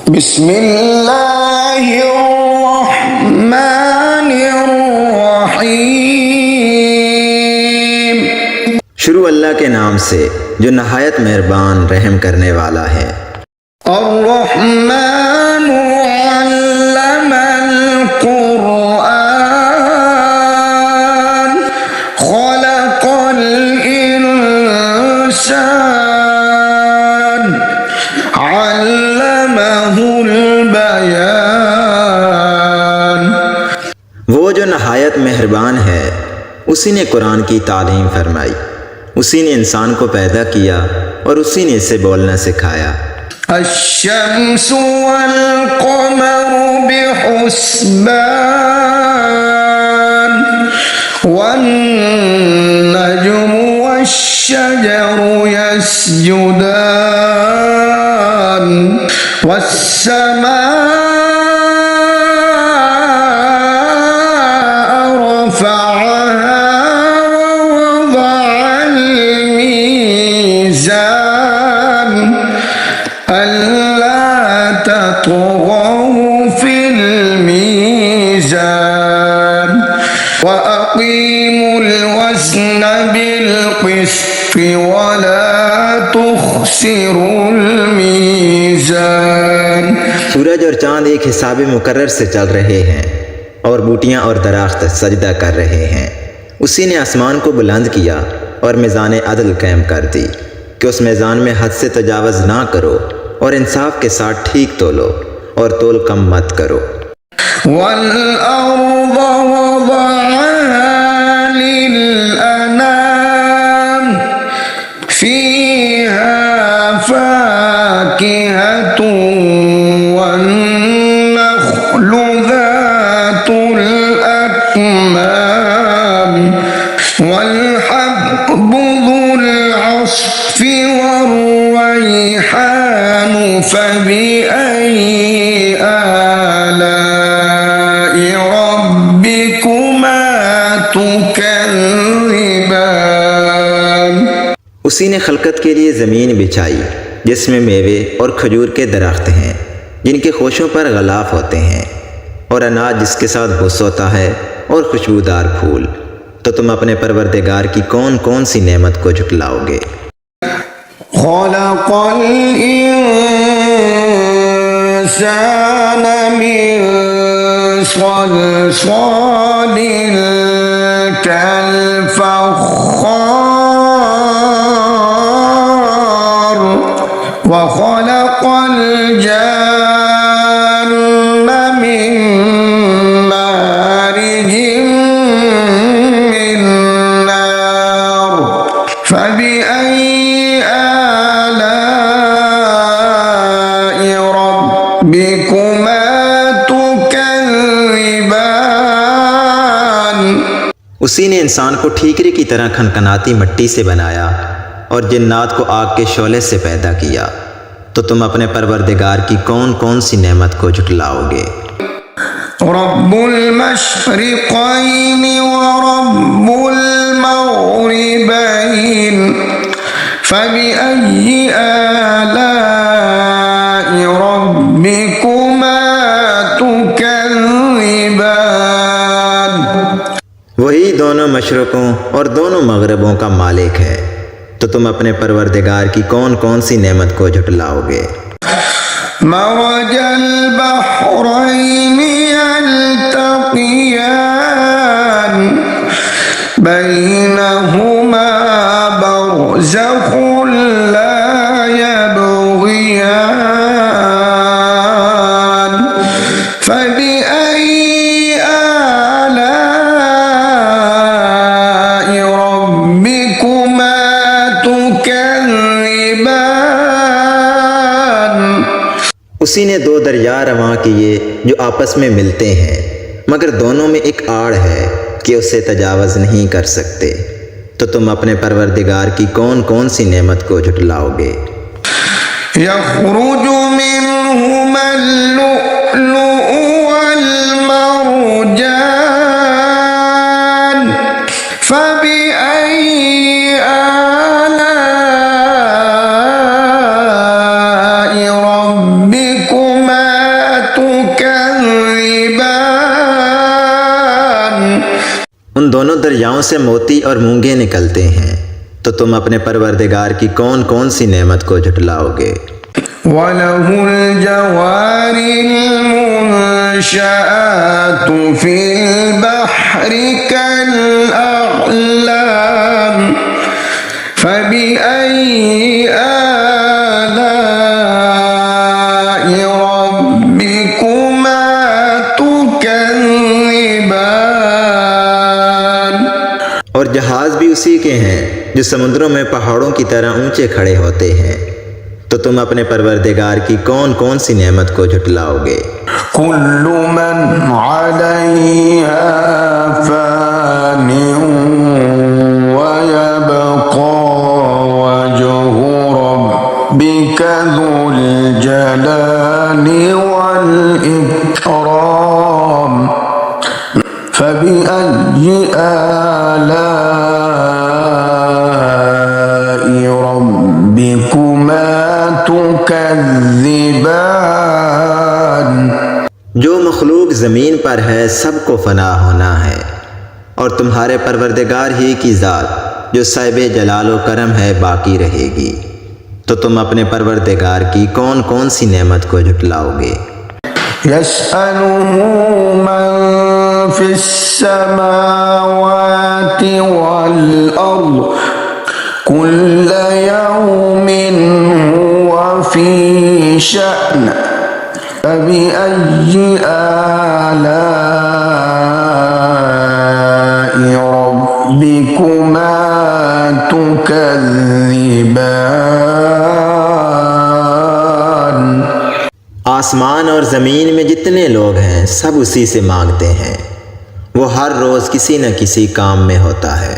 बिस्मिल्लाहिर्रहमानिर्रहीम। शुरू अल्लाह के नाम से जो नहायत मेहरबान रहम करने वाला है। अर्रहमानु अल्लमल कुरआन खलक़ल इंसान अल्लमहुल बयान। वो जो नहायत मेहरबान है, उसी ने कुरान की तालीम फरमाई, उसी ने इंसान को पैदा किया और उसी ने इसे बोलना सिखाया। अश्शम्सु वल क़मरु बिहुस्बान वन्नजुमु वश्शजरु यस्जुदान वस्समाअ रफ़अहा ववضعल मीज़ान अल्ला तत्गौ फिल मीज़ान वअक़ीमुल वज़्न बिल क़िस्ति वला तुख़्सिरुल मीज़ान। सूरज और चांद एक हिसाब मुकर्रर से चल रहे हैं और बूटियां और दराख्त सजदा कर रहे हैं। उसी ने आसमान को बुलंद किया और मीज़ान अदल कायम कर दी कि उस मीज़ान में हद से तजावज़ ना करो और इंसाफ के साथ ठीक तोलो और तोल कम मत करो। वल अर्ज़ वज़अहा लिल अनाम फ़ीहा फ़ाकिहतुन वन्नख़्लु ज़ातुल अक्माम वल्हब्बु ज़ुल अस्फ़ि वर्रैहान फ़बिअय्यि आलाइ रब्बिकुमा तुकज़्ज़िबान। उसी ने खलकत के लिए ज़मीन बिछाई जिसमें मेवे और खजूर के दरख्त हैं जिनके खोशों पर गलाफ होते हैं, और अनाज जिसके साथ भुस होता है और खुशबूदार फूल। तो तुम अपने परवरदिगार की कौन कौन सी नेमत को झुटलाओगे। खलक़ल इंसान मिन सलसालिन कल-फ़ख़्ख़ार व खलक़ल जन्न मिन मारिजिन मिन नार फ़बिअय्यि आलाइ रब्बिकुमा तुकज़्ज़िबान। उसी ने इंसान को ठीकरे की तरह खनखनाती मिट्टी से बनाया और जिन्नात को आग के शोले से पैदा किया। तो तुम अपने परवरदिगार की कौन कौन सी नेमत को झुटलाओगे। रब्बुल मशरिक़ैनि व रब्बुल मग़रिबैन फ़बिअय्यि आलाइ रब्बिकुमा तुकज़्ज़िबान। वही दोनों मशरक़ों और दोनों मग़रिबों का मालिक है। तो तुम अपने परवरदिगार की कौन कौन सी नेमत को झुटलाओगे। मरजल बहरैनि यल्तक़ियान बैनहुमा बरज़ख़ुन ला यबग़ियान फ़बिअय्यि आलाइ रब्बिकुमा तुकज़्ज़िबान। उसी ने दो दरिया रवां किए जो आपस में मिलते हैं, मगर दोनों में एक आड़ है कि उसे तजावज़ नहीं कर सकते। तो तुम अपने परवरदिगार की कौन कौन सी नेमत को झुटलाओगे। यख़्रुजु मिन्हुमल लुअ्लुअु वल मरजान फ़बिअय्यि आलाइ रब्बिकुमा ربكما تكذبان उन दोनों दरियाओं से मोती और मूंगे निकलते हैं, तो तुम अपने परवरदिगार की कौन कौन सी नेमत को झुटलाओगे। وله الجوار المنشآت في البحر كالأعلام فبأي آلاء ربكما تكذبان। और जहाज भी उसी के हैं जो समुद्रों में पहाड़ों की तरह ऊंचे खड़े होते हैं, तो तुम अपने परवरदिगार की कौन कौन सी नेमत को झुटलाओगे। कुल्लु मन अलैहा फान व यबक़ा वजहु रब्बिका ज़ुल जलाली वल इकराम फबिअय्यि आलाइ रब्बिकुमा तुकज़्ज़िबान। जो मखलूक ज़मीन पर है सबको फना होना है, और तुम्हारे परवरदिगार ही की ज़ात जो साहिब जलाल व करम है बाकी रहेगी, तो तुम अपने परवरदिगार की कौन कौन सी नेमत को झुटलाओगे। यस्अलुहु मन फिस्समावाति वल अर्द कुल्ल यौमिन हुवा फी शअन फबिअय्यि आलाइ रब्बिकुमा तुकज़्ज़िबान। आसमान और ज़मीन में जितने लोग हैं सब उसी से मांगते हैं, वो हर रोज़ किसी न किसी काम में होता है,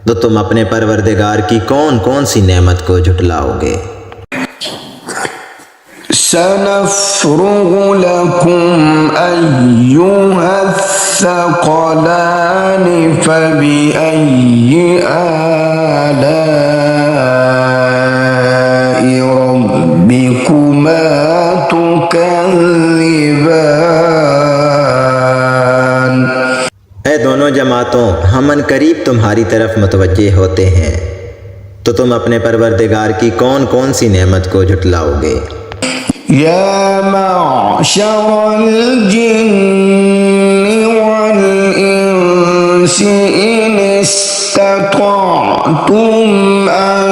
तो तुम अपने परवरदिगार की कौन कौन सी नेमत को झुटलाओगे। सनफ़्रुगु लकुम अय्युहस्सक़लानि फबिअय्यि आलाइ रब्बिकुमा तुकज़्ज़िबान। ऐ दोनों जमातों, हम करीब तुम्हारी तरफ मुतवज्जे होते हैं, तो तुम अपने परवरदिगार की कौन कौन सी नेमत को झुटलाओगे। या मअशरल जिन्नि वल इंसि इन इस्ततअतुम अन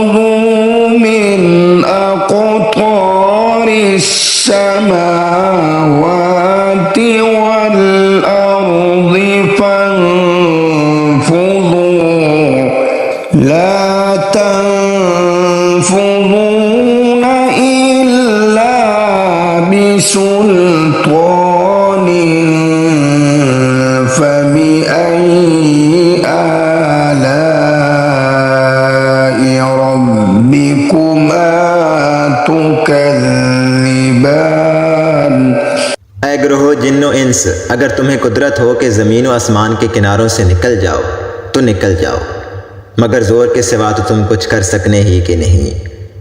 तनफुज़ू मिन अक़तारिस समावाति वल अर्ज़ि फन्फुज़ू ला तन्फुज़ून इल्ला बिसुल्तान फबिअय्यि आलाइ रब्बिकुमा तुकज़्ज़िबान। ऐ ग्रोह जिन्नो इंस, अगर तुम्हें कुदरत हो कि ज़मीन व आसमान के किनारों से निकल जाओ तो निकल जाओ, मगर ज़ोर के सिवा तो तुम कुछ कर सकने ही कि नहीं,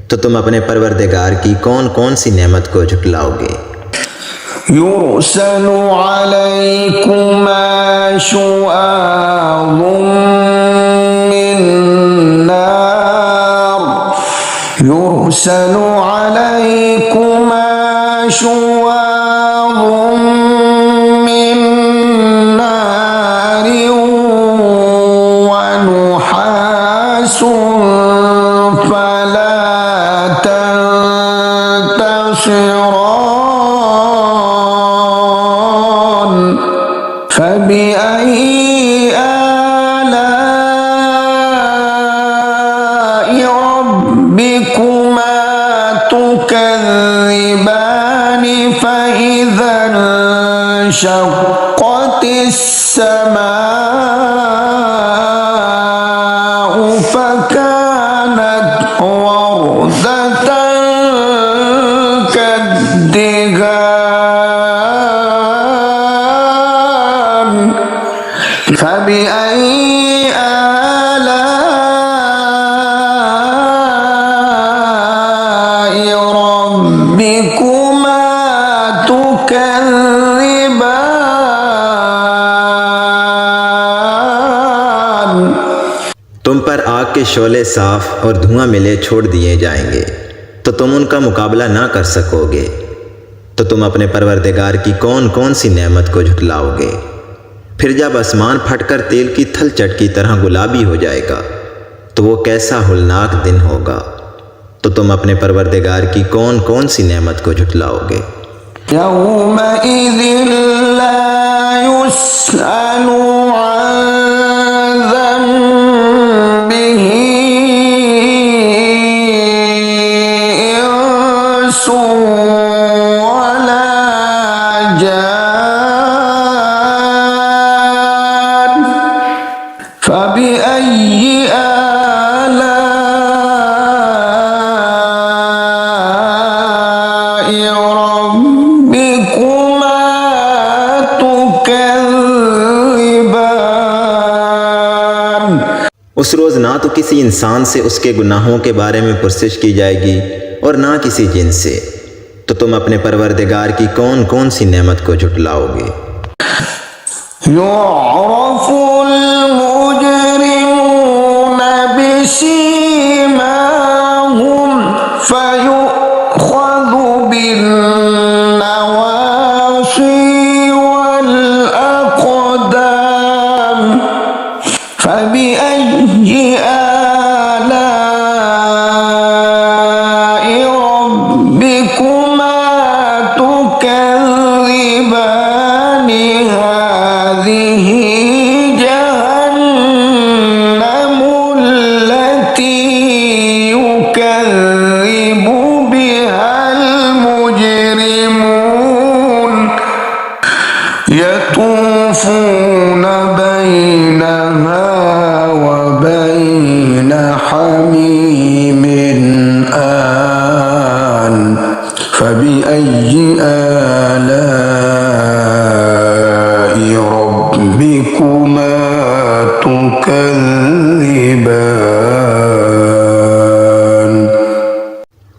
तो तुम अपने परवरदिगार की कौन कौन सी नेमत को झुटलाओगे। युरसलु अलैकुमा शुआज़ुम मिन नार युरसलु अलैकुमा शुआज़ुम मिन नार व नुहासुन फला तंतशिरान फबिअय्यि आलाइ रब्बिकुमा तुकज़्ज़िबान फइज़ा इंशक़्क़तिस समाउ फकानत वरदतन कद्दिगान फबिअय्यि आलाइ के शोले साफ और धुआं मिले छोड़ दिए जाएंगे तो तुम उनका मुकाबला ना कर सकोगे। तो तुम अपने परवरदिगार की कौन कौन सी नेमत को झुटलाओगे। फिर जब आसमान फटकर तेल की थलचट की तरह गुलाबी हो जाएगा तो वो कैसा होलनाक दिन होगा। तो तुम अपने परवरदिगार की कौन कौन सी नेमत को झुटलाओगे। यौमइज़िन ला युस्अलु अन ज़ंबिही इंसुन वला जान फबिअय्यि आलाइ रब्बिकुमा तुकज़्ज़िबान। उस रोज़ ना तो किसी इंसान से उसके गुनाहों के बारे में पुरसिश की जाएगी और ना किसी जिन से। तो तुम अपने परवरदिगार की कौन कौन सी नेमत को झुटलाओगे। युअरफुल मुजरिमून बिसीमाहुम फयुख़ज़ु बिन्नवासी वल अक़दाम फबिअय्यि आलाइ रब्बिकुमा तुकज़्ज़िबान। हाज़िही जहन्नमुल्लती युकज़्ज़िबु बिहल मुजरिमून यतूफ़ून बैनहा व बैन हमीमिन आन फबिअय्यि आलाइ रब्बिकुमा तुकज़्ज़िबान।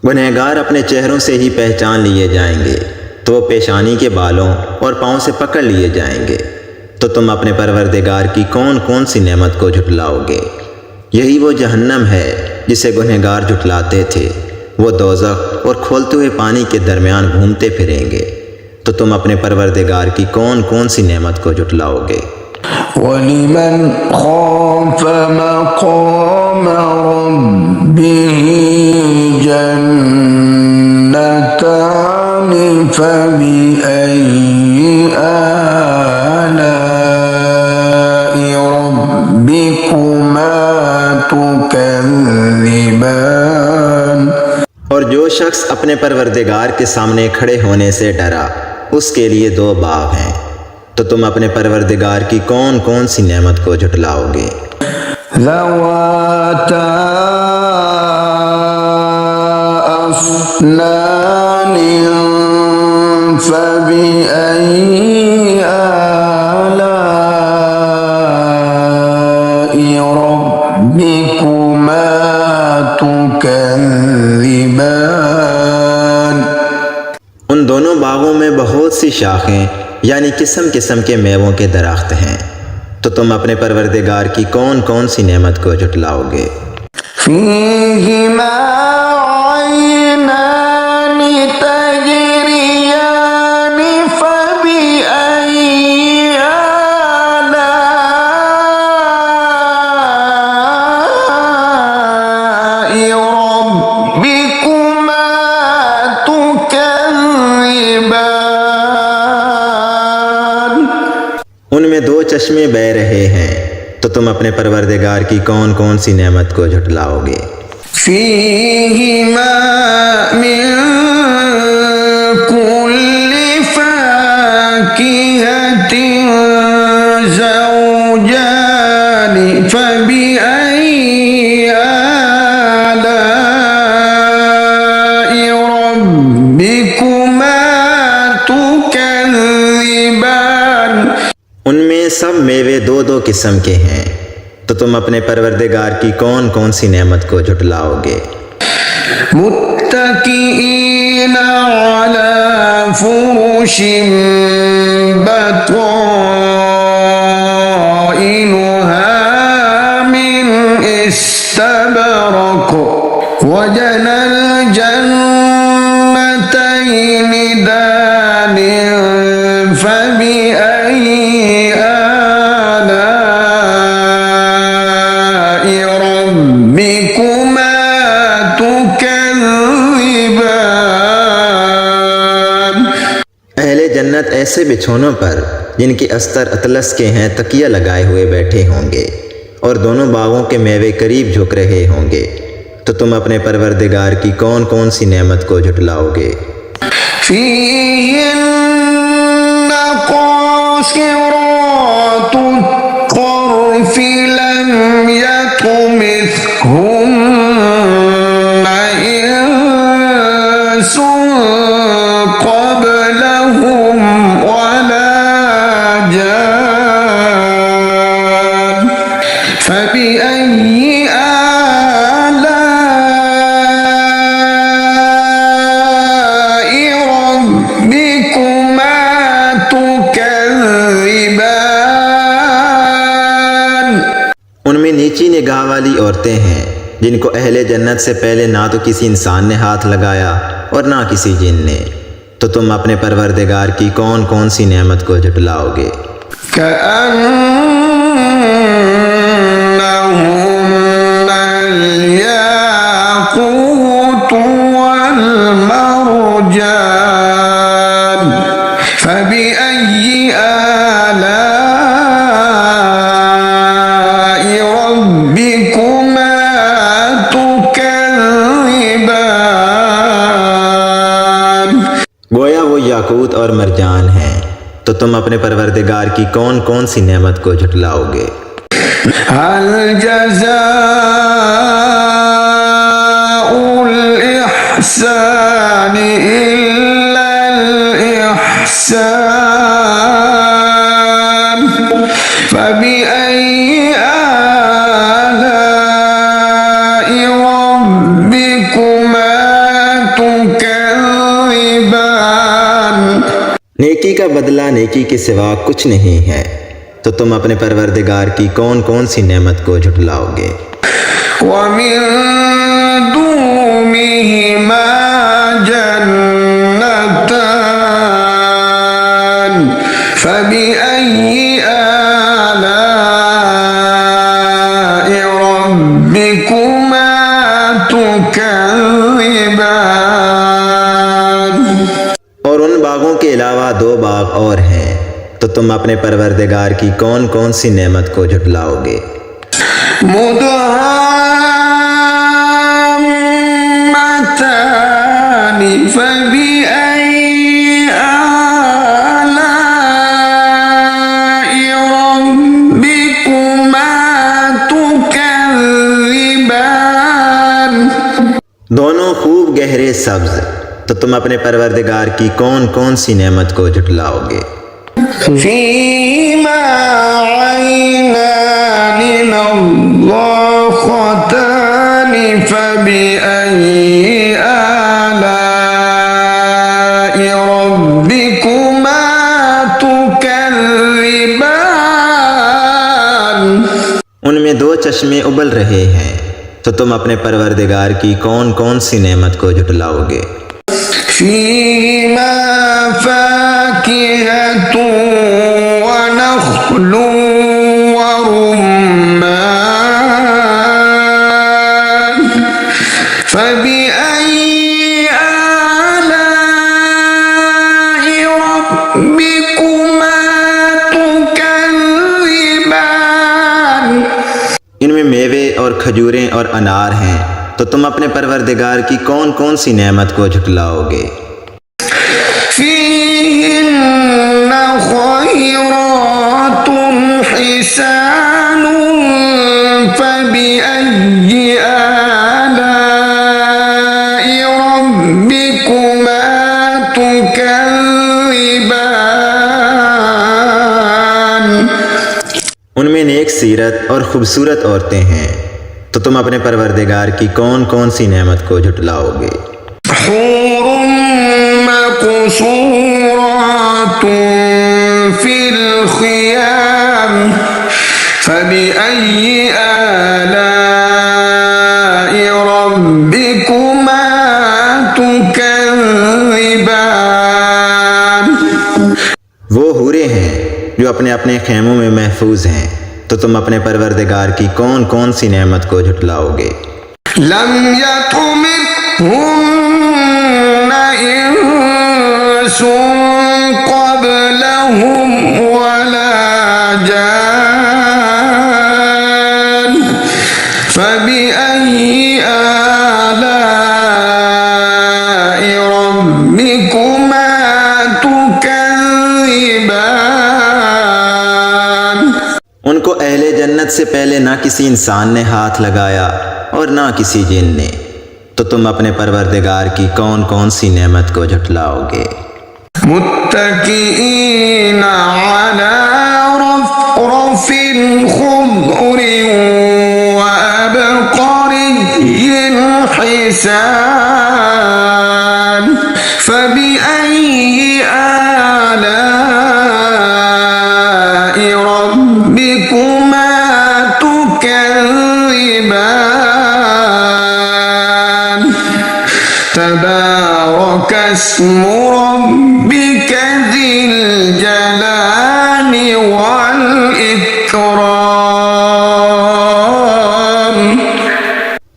गुनहगार अपने चेहरों से ही पहचान लिए जाएंगे तो वो पेशानी के बालों और पाँव से पकड़ लिए जाएंगे। तो तुम अपने परवरदिगार की कौन कौन सी नेमत को झुटलाओगे। यही वो जहन्नम है जिसे गुनहगार झुटलाते थे। वो दोज़ख और खोलते हुए पानी के दरमियान घूमते फिरेंगे। तो तुम अपने परवरदिगार की कौन कौन सी नेमत को झुटलाओगे। वलिमन खाफ़ मक़ाम रब्बिही जन्नतान फबिअय्यि आलाइ रब्बिकुमा तुकज़्ज़िबान। और जो शख्स अपने परवरदिगार के सामने खड़े होने से डरा उसके लिए दो बाग हैं। तो तुम अपने परवरदिगार की कौन कौन सी नेमत को झुटलाओगे। ज़वाता अफ़नान फबिअय्यि आलाइ रब्बिकुमा तुकज़्ज़िबान। उन दोनों बागों में बहुत सी शाखें यानी किस्म किस्म के मेवों के दरख्त हैं। तो तुम अपने परवरदिगार की कौन कौन सी नेमत को झुटलाओगे। फ़ीहिमा ऐनान तजरियान फबिअय्यि आलाइ रब्बिकुमा तुकज़्ज़िबान। उनमें दो चश्मे बह रहे हैं। तो तुम अपने परवरदिगार की कौन कौन सी नेमत को झुटलाओगे। फ़ीहिमा मिन कुल्लि फ़ाकिहतिन ज़ौजान फबिअय्यि आलाइ रब्बिकुमा तुकज़्ज़िबान। उनमें सब मेवे दो दो किस्म के हैं। तो तुम अपने परवरदिगार की कौन कौन सी नेमत को झुटलाओगे। मुत्तकीईन अला फुरुशिन बताइनुहा मिन इस्ता الجنتين دان فبأي آلاء ربكما تكذبان। अहले जन्नत ऐसे बिछौनों पर जिनकी अस्तर अतलस के हैं तकिया लगाए हुए बैठे होंगे और दोनों बागों के मेवे करीब झुक रहे होंगे, तो तुम अपने परवरदिगार की कौन कौन सी नेमत को झुटलाओगे। فيهن قاصرات الطرف لم يطمثهن إنس قبلهم ولا جان فبأي آلاء ربكما تكذبان। उनमें नीची निगाह वाली औरतें हैं जिनको अहले जन्नत से पहले ना तो किसी इंसान ने हाथ लगाया और ना किसी जिन ने, तो तुम अपने परवरदिगार की कौन कौन सी नेमत को झुटलाओगे। كأنهن الياقوت والمرجان فبأي آلاء ربكما تكذبان। गोया वो याकूत और मरजान हैं, तो तुम अपने परवरदिगार की कौन कौन सी नेमत को झुटलाओगे। هل جزاء الإحسان إلا الإحسان فبأي آلاء ربكما تكذبان। नेकी का बदला नेकी के सिवा कुछ नहीं है, तो तुम अपने परवरदिगार की कौन कौन सी नेमत को झुटलाओगे। ومن دونهما جنتان فبأي آلاء ربكما تكذبان। और उन बागों के अलावा दो बाग और हैं, तो तुम अपने परवरदिगार की कौन कौन सी नेमत को झुटलाओगे। مدهامتان فبأي آلاء ربكما تكذبان। दोनों खूब गहरे सब्ज, तो तुम अपने परवरदिगार की कौन कौन सी नेमत को झुटलाओगे। فيهما عينان نضاختان فبأي آلاء ربكما تكذبان। उनमें दो चश्मे उबल रहे हैं, तो तुम अपने परवरदिगार की कौन कौन सी नेमत को झुटलाओगे। فيهما فاكهة ونخل ورمان فبأي آلاء ربكما تكذبان। इनमें मेवे और खजूरें और अनार हैं, तो तुम अपने परवरदिगार की कौन कौन सी नेमत को झुटलाओगे। فيهن خيرات حسان فبأي آلاء ربكما تكذبان। उनमें नेक सीरत और खूबसूरत औरतें हैं, तो तुम अपने परवरदिगार की कौन कौन सी नेमत को झुटलाओगे। حور مقصورات في الخيام فبأي آلاء ربكما तुकज़्ज़िबान। वो हूरें हैं जो अपने अपने खेमों में महफूज हैं, तो तुम अपने परवरदिगार की कौन कौन सी नेमत को झुटलाओगे। लम यतमिथुन्ना इंसुन क़ब्लहुम वला जान फबिअय्यि आलाइ रब्बिकुमा तुकज़्ज़िबान। उनको अहले जन्नत से पहले ना किसी इंसान ने हाथ लगाया और ना किसी जिन ने, तो तुम अपने परवरदिगार की कौन कौन सी नेमत को झुटलाओगे। मुत्तकीईना अला रफ़रफ़िन ख़ुद्रिन व अबक़रिय्यिन हिसान फबिअय्यि आलाइ रब्बिकुमा तुकज़्ज़िबान। तबारक अस्मु रब्बिक ज़िल जलाली वल इकराम।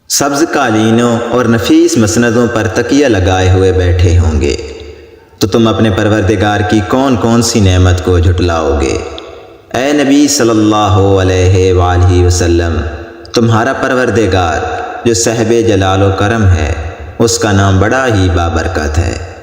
सब्ज कालीनों और नफीस मसनदों पर तकिया लगाए हुए बैठे होंगे, तो तुम अपने परवरदिगार की कौन कौन सी नेमत को झुटलाओगे। ए नबी सल्लल्लाहु अलैहि वसल्लम, तुम्हारा परवरदिगार जो साहिब जलाल व करम है, उसका नाम बड़ा ही बाबरकत है।